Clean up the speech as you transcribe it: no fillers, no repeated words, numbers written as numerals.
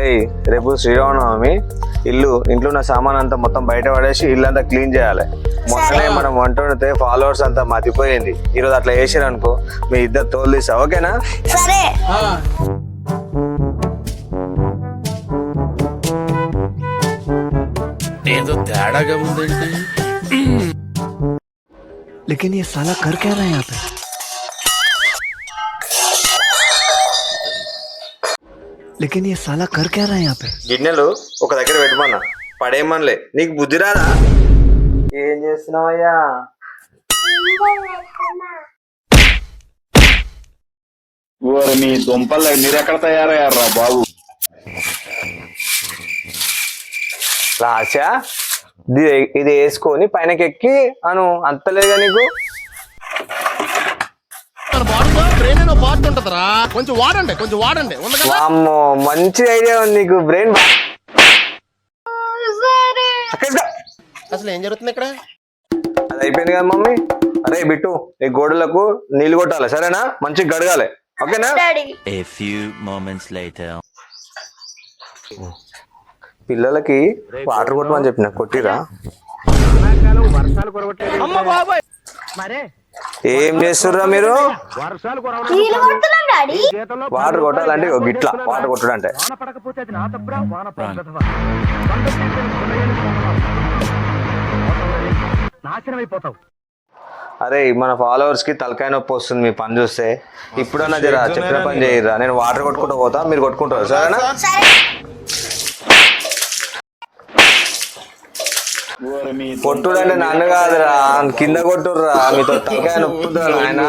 అరే రేపు శ్రీరామనవమి ఇంట్లో ఉన్న సామాన్ అంతా మొత్తం బయట పడేసి ఇల్లు అంతా క్లీన్ చేయాలి. మొన్ననే మనం వంట వండితే ఫాలోవర్స్ అంతా మతిపోయింది. ఈరోజు అట్లా చేసారు అనుకో మీ ఇద్దరు తోలు తీసా, ఓకేనా? సరే. ఏదో తేడాగా ఉందేంటి? लेकिन ये साला कर क्या रहा है यहाँ पे? लेकिन ये साला कर क्या रहा है यहाँ पे? గిన్నెలు ఒక దగ్గర పెట్టమన్నా, పడేయమనిలే. నీకు బుద్ధి రాదా? ఏం చేస్తున్నావయ్యా? మీ దుంపలు మీరెక్కడ తయారయ్యారా బాబు? రాశా ఇది వేసుకొని పైనకి ఎక్కి అను అంతలేగా నీకు? కొంచెం వాడండి అమ్మో మంచి ఐడియా ఉంది నీకు, బ్రెయిన్. అసలు ఏం జరుగుతుంది ఇక్కడ? అది అయిపోయింది కదా మమ్మీ. అరే బిట్టు ఈ గోడలకు నీళ్లు కొట్టాలి, సరేనా? మంచిగా గడగాలి, ఓకేనా? A few moments later. పిల్లలకి వాటర్ కొట్టమని చెప్పిన, కొట్టిరా? ఏం చేస్తుర్రా మీరు? వాటర్ కొట్టాలంటే గిట్లా వాటర్ కొట్టడం అంటే. అరే మన ఫాలోవర్స్ కి తలకాయ నొప్పి వస్తుంది మీ పని చూస్తే. ఇప్పుడన్నా జరా చెప్పిన పని చేయరా. నేను వాటర్ కొట్టుకుంటూ పోతా, మీరు కొట్టుకుంటారు, సరేనా? కొట్టుడు అంటే నన్ను కాదురా, కింద కొట్టుర్రా. మీతో తలకాయ నొప్పుతుందిరా నాయనా.